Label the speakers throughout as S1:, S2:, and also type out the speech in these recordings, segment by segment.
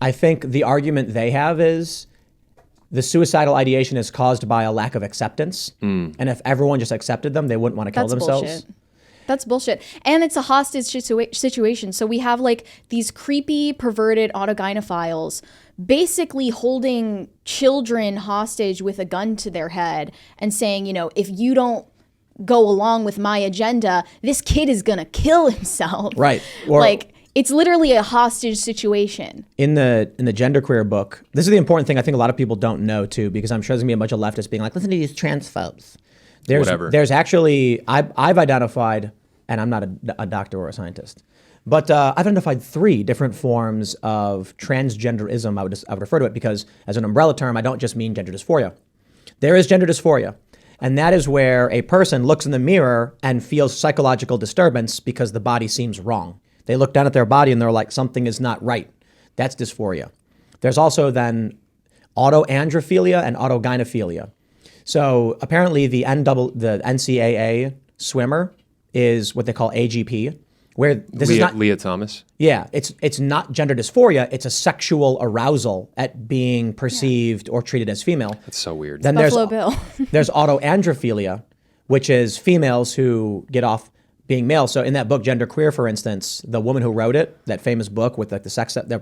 S1: I think the argument they have is the suicidal ideation is caused by a lack of acceptance. And if everyone just accepted them, they wouldn't want to kill themselves.
S2: Bullshit. That's bullshit. And it's a hostage situation. So we have like these creepy, perverted autogynephiles basically holding children hostage with a gun to their head and saying, you know, if you don't go along with my agenda, this kid is going to kill himself.
S1: Right. Or,
S2: like, it's literally a hostage situation.
S1: In the genderqueer book, this is the important thing I think a lot of people don't know too, because I'm sure there's gonna be a bunch of leftists being like, listen to these transphobes. There's actually, I've identified, and I'm not a doctor or a scientist, but I've identified 3 different forms of transgenderism. I would refer to it because as an umbrella term, I don't just mean gender dysphoria. There is gender dysphoria. And that is where a person looks in the mirror and feels psychological disturbance because the body seems wrong. They look down at their body and they're like, something is not right. That's dysphoria. There's also then autoandrophilia and autogynephilia. So apparently the NCAA swimmer is what they call AGP, where this is not
S3: Leah Thomas.
S1: Yeah, it's not gender dysphoria. It's a sexual arousal at being perceived or treated as female.
S3: That's so weird.
S1: Then
S2: Buffalo Bill.
S1: There's autoandrophilia, which is females who get off being male. So in that book, Genderqueer, for instance, the woman who wrote it, that famous book with like the sex that they're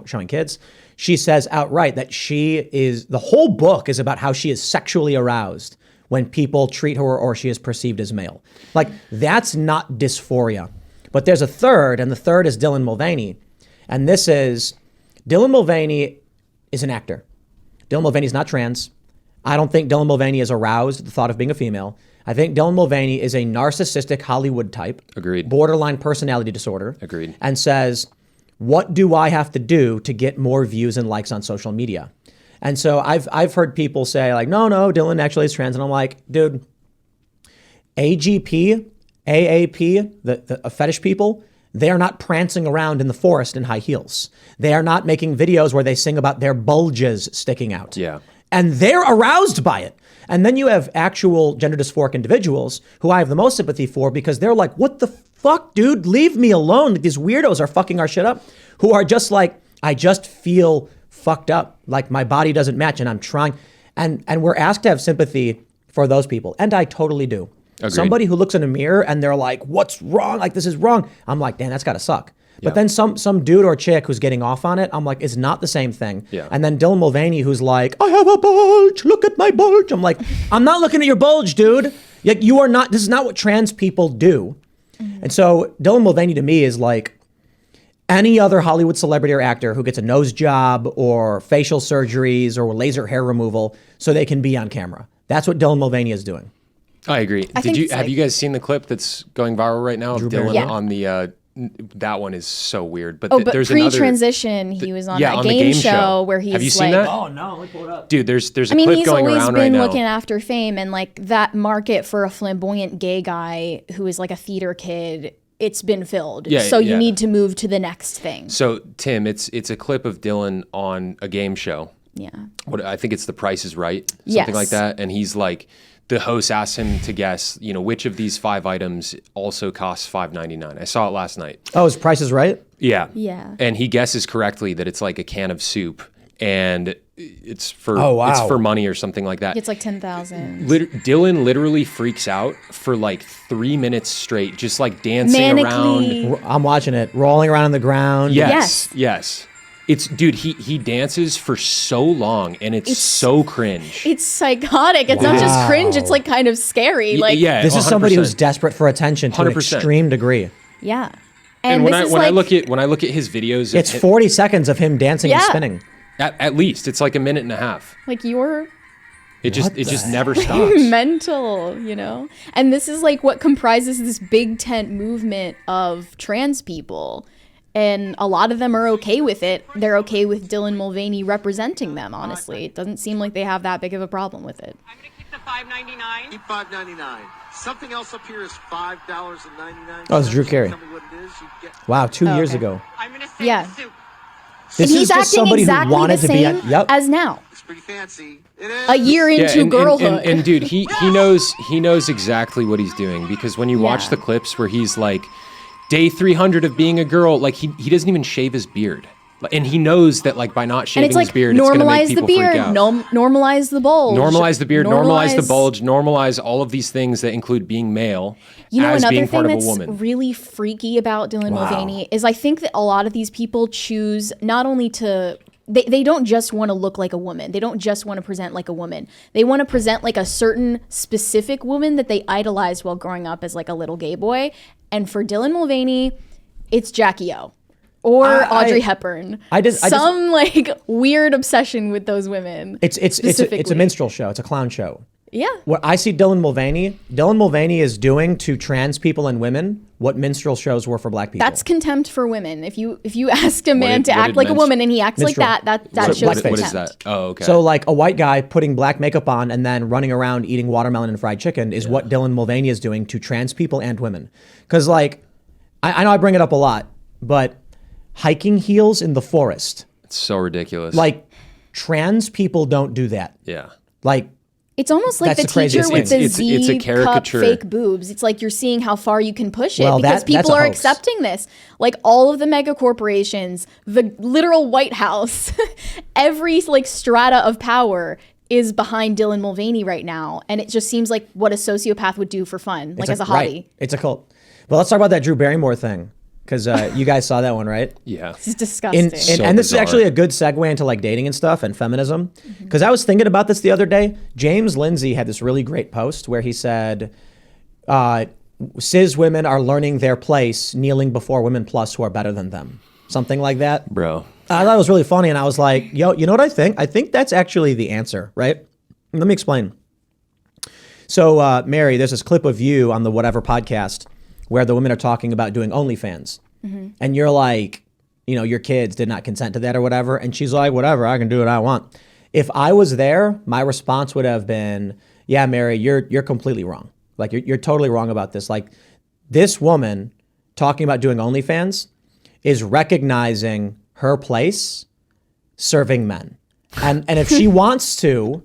S1: showing kids, she says outright that the whole book is about how she is sexually aroused when people treat her or she is perceived as male. Like, that's not dysphoria. But there's a third, and the third is Dylan Mulvaney. And Dylan Mulvaney is an actor. Dylan Mulvaney is not trans. I don't think Dylan Mulvaney is aroused at the thought of being a female. I think Dylan Mulvaney is a narcissistic Hollywood type.
S3: Agreed.
S1: Borderline personality disorder.
S3: Agreed.
S1: And says, what do I have to do to get more views and likes on social media? And so I've heard people say like, no, Dylan actually is trans. And I'm like, dude, AGP, AAP, the fetish people, they are not prancing around in the forest in high heels. They are not making videos where they sing about their bulges sticking out.
S3: Yeah.
S1: And they're aroused by it. And then you have actual gender dysphoric individuals who I have the most sympathy for because they're like, what the fuck, dude? Leave me alone. These weirdos are fucking our shit up. Who are just like, I just feel fucked up. Like my body doesn't match and I'm trying. And we're asked to have sympathy for those people. And I totally do.
S3: Agreed.
S1: Somebody who looks in a mirror and they're like, what's wrong? Like, this is wrong. I'm like, damn, that's gotta suck. But then some dude or chick who's getting off on it, I'm like, it's not the same thing.
S3: Yeah.
S1: And then Dylan Mulvaney, who's like, I have a bulge, look at my bulge. I'm like, I'm not looking at your bulge, dude. You are not, this is not what trans people do. Mm-hmm. And so Dylan Mulvaney to me is like any other Hollywood celebrity or actor who gets a nose job or facial surgeries or laser hair removal so they can be on camera. That's what Dylan Mulvaney is doing.
S3: I agree. Have you guys seen the clip that's going viral right now of Dylan on the that one is so weird. But there's
S2: pre-transition, he was on that game show where he's
S3: Have you seen
S2: like,
S3: that?
S1: Oh no, let me pull it up.
S3: Dude, there's a clip going around right now.
S2: He's always been looking after fame, and like that market for a flamboyant gay guy who is like a theater kid, it's been filled. So you need to move to the next thing.
S3: So Tim, it's a clip of Dylan on a game show.
S2: Yeah.
S3: I think it's The Price is Right, something like that. And he's like, the host asks him to guess, which of these 5 items also costs $5.99. I saw it last night.
S1: Oh, his Price is Right?
S3: Yeah.
S2: Yeah.
S3: And he guesses correctly that it's like a can of soup and it's for
S1: it's
S3: for money or something like that.
S2: It's like 10,000.
S3: Dylan literally freaks out for like 3 minutes straight, just like dancing
S2: Manically.
S3: around.
S1: I'm watching it, rolling around on the ground.
S3: Yes. It's dude, he dances for so long and it's so cringe.
S2: It's psychotic. It's not just cringe, it's like kind of scary. Like
S1: This is
S3: 100%.
S1: somebody who's desperate for attention to 100%. An
S3: 100%.
S1: extreme degree.
S2: Yeah.
S3: And when I look at his videos,
S1: it's 40 seconds of him dancing and spinning.
S3: At least it's like a minute and a half.
S2: Like you're
S3: it just never stops.
S2: Mental, And this is like what comprises this big tent movement of trans people. And a lot of them are okay with it. They're okay with Dylan Mulvaney representing them, honestly. It doesn't seem like they have that big of a problem with it.
S4: I'm going to keep the $5.99.
S5: Keep $5.99. Something else up here is $5.99.
S1: Oh, it's Drew Carey.
S5: Tell me what it is. You get...
S1: Wow, 2 years ago.
S4: I'm going to say the soup.
S1: This
S2: he's
S1: is just
S2: acting
S1: somebody
S2: exactly
S1: who wanted
S2: the
S1: to be
S2: same as now.
S5: It's pretty fancy. It is.
S2: A year into girlhood.
S3: And dude, he knows exactly what he's doing because when you watch the clips where he's like, day 300 of being a girl, like he doesn't even shave his beard. And he knows that like by not
S2: And
S3: shaving
S2: it's like
S3: his beard, it's going to make
S2: normalize the
S3: people
S2: beard,
S3: freak out.
S2: normalize the bulge,
S3: Normalize the beard, normalize the bulge, normalize all of these things that include being male
S2: You know,
S3: as
S2: another
S3: being part
S2: thing
S3: of a
S2: that's
S3: woman.
S2: really freaky about Dylan Mulvaney is I think that a lot of these people choose not only to they don't just want to look like a woman. They don't just want to present like a woman. They want to present like a certain specific woman that they idolized while growing up as like a little gay boy. And for Dylan Mulvaney, it's Jackie O. Or Audrey Hepburn. Some like weird obsession with those women.
S1: It's a minstrel show. It's a clown show.
S2: Yeah.
S1: What I see Dylan Mulvaney is doing to trans people and women what minstrel shows were for black people.
S2: That's contempt for women. If you asked a man to act like a woman and he acts like that shows contempt.
S3: What is that? Oh, okay.
S1: So like a white guy putting black makeup on and then running around eating watermelon and fried chicken is what Dylan Mulvaney is doing to trans people and women. Because like, I know I bring it up a lot, but hiking heels in the forest.
S3: It's so ridiculous.
S1: Like trans people don't do that.
S3: Yeah.
S1: Like,
S2: it's almost like the teacher with the Z cup fake boobs. It's like you're seeing how far you can push it because people are accepting this. Like all of the mega corporations, the literal White House, every like strata of power is behind Dylan Mulvaney right now. And it just seems like what a sociopath would do for fun, like as a hobby.
S1: Right. It's a cult. Well, let's talk about that Drew Barrymore thing. Because you guys saw that one, right?
S3: Yeah.
S2: It's disgusting.
S1: And this is actually a good segue into like dating and stuff and feminism. Because I was thinking about this the other day. James Lindsay had this really great post where he said, cis women are learning their place kneeling before women plus who are better than them. Something like that.
S3: Bro.
S1: I thought it was really funny. And I was like, yo, you know what I think? I think that's actually the answer, right? Let me explain. So, Mary, there's this clip of you on the Whatever podcast where the women are talking about doing OnlyFans. And you're like, you know, your kids did not consent to that or whatever. And she's like, whatever, I can do what I want. If I was there, my response would have been, yeah, Mary, you're completely wrong. Like, you're totally wrong about this. Like, this woman talking about doing OnlyFans is recognizing her place serving men. And if she wants to,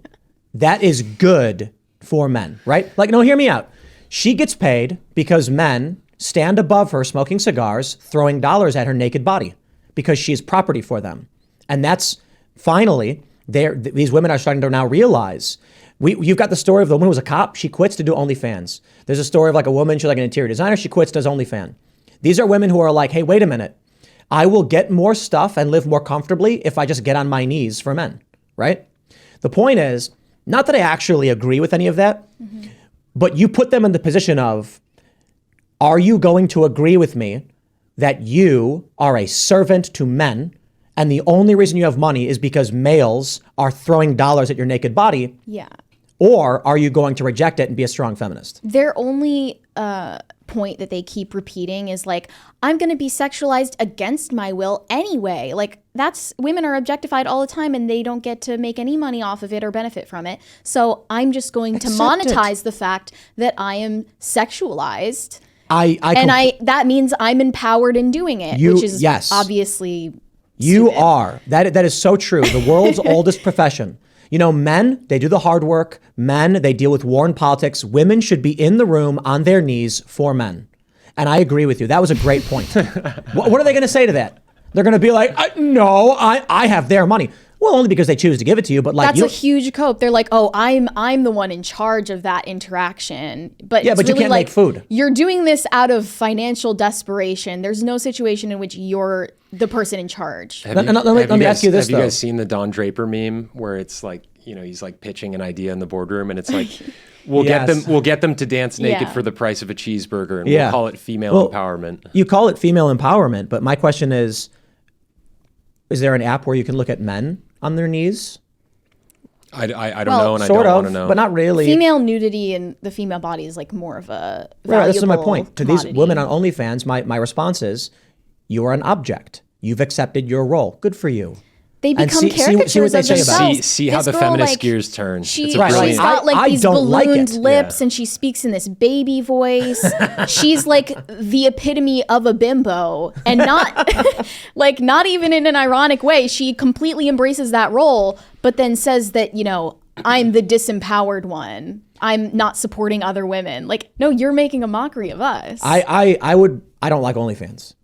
S1: that is good for men, right? Like, no, hear me out. She gets paid because men stand above her smoking cigars, throwing dollars at her naked body because she's property for them. And that's finally, these women are starting to now realize. You've got the story of the woman who was a cop. She quits to do OnlyFans. There's a story of like a woman, she's like an interior designer. She quits, does OnlyFans. These are women who are like, hey, wait a minute. I will get more stuff and live more comfortably if I just get on my knees for men, right? The point is, not that I actually agree with any of that, but you put them in the position of, are you going to agree with me that you are a servant to men and the only reason you have money is because males are throwing dollars at your naked body?
S2: Yeah.
S1: Or are you going to reject it and be a strong feminist?
S2: Their only point that they keep repeating is like, I'm going to be sexualized against my will anyway. Like women are objectified all the time and they don't get to make any money off of it or benefit from it. So I'm just going to monetize the fact that I am sexualized. That means I'm empowered in doing it, which is obviously
S1: you
S2: stupid.
S1: Are. That is so true. The world's oldest profession. You know, men, they do the hard work. Men, they deal with war and politics. Women should be in the room on their knees for men. And I agree with you. That was a great point. What are they going to say to that? They're going to be like, no, I have their money. Well, only because they choose to give it to you, but like
S2: that's a huge cope. They're like, oh, I'm the one in charge of that interaction. But
S1: yeah, but
S2: really
S1: you can't make food.
S2: You're doing this out of financial desperation. There's no situation in which you're the person in charge.
S1: Let me ask you this, though.
S3: Have you guys seen the Don Draper meme where it's like, you know, he's like pitching an idea in the boardroom and it's like, we'll get them to dance naked for the price of a cheeseburger and we'll call it female empowerment.
S1: You call it female empowerment, but my question is there an app where you can look at men on their knees?
S3: I don't know, and I don't want to know.
S1: But not really.
S2: Female nudity in the female body is like more of a
S1: right. This is my point. To
S2: commodity.
S1: These women on OnlyFans, my response is, you are an object. You've accepted your role. Good for you.
S2: They become caricatures of themselves.
S3: See how the feminist gears turn.
S2: She's got like these ballooned lips and she speaks in this baby voice. She's like the epitome of a bimbo and not like not even in an ironic way. She completely embraces that role, but then says that, you know, I'm the disempowered one. I'm not supporting other women. Like, no, you're making a mockery of us.
S1: I don't like OnlyFans.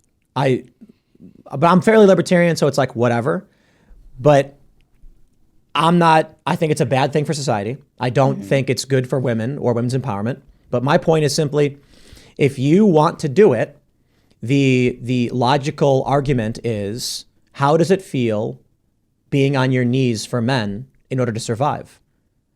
S1: but I'm fairly libertarian, so it's like whatever. But I think it's a bad thing for society. I don't think it's good for women or women's empowerment. But my point is simply, if you want to do it, the logical argument is, how does it feel being on your knees for men in order to survive?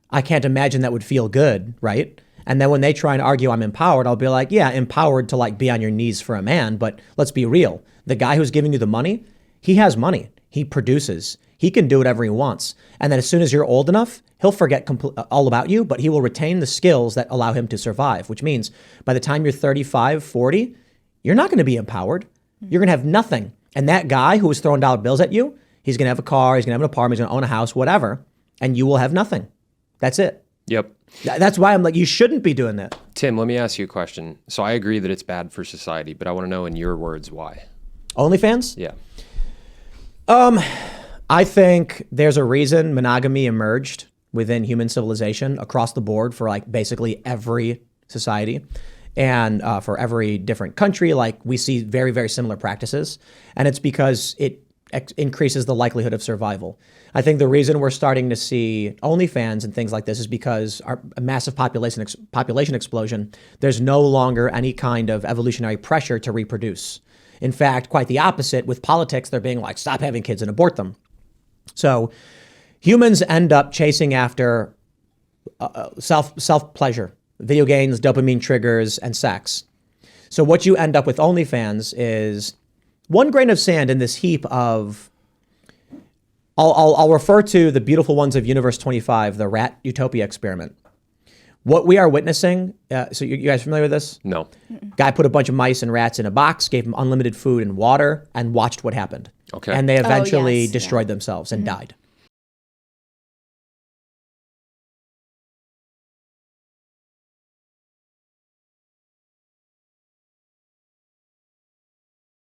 S1: I can't imagine that would feel good, right? And then when they try and argue I'm empowered, I'll be like, yeah, empowered to like be on your knees for a man. But let's be real. The guy who's giving you the money, he has money. He produces. He can do whatever he wants. And then as soon as you're old enough, he'll forget all about you, but he will retain the skills that allow him to survive, which means by the time you're 35, 40, you're not going to be empowered. You're going to have nothing. And that guy who was throwing dollar bills at you, he's going to have a car, he's going to have an apartment, he's going to own a house, whatever, and you will have nothing. That's it.
S3: Yep.
S1: That's why I'm like, you shouldn't be doing that.
S3: Tim, let me ask you a question. So I agree that it's bad for society, but I want to know in your words why.
S1: OnlyFans?
S3: Yeah.
S1: I think there's a reason monogamy emerged within human civilization across the board for like basically every society and for every different country. Like we see very, very similar practices, and it's because it increases the likelihood of survival. I think the reason we're starting to see OnlyFans and things like this is because our massive population explosion, there's no longer any kind of evolutionary pressure to reproduce. In fact, quite the opposite. With politics, they're being like, stop having kids and abort them. So humans end up chasing after self-pleasure, video games, dopamine triggers, and sex. So what you end up with OnlyFans is one grain of sand in this heap of, I'll refer to the beautiful ones of Universe 25, the rat Utopia experiment. What we are witnessing, so you guys familiar with this?
S3: No.
S1: Guy put a bunch of mice and rats in a box, gave them unlimited food and water, and watched what happened.
S3: Okay.
S1: And they eventually destroyed themselves and died.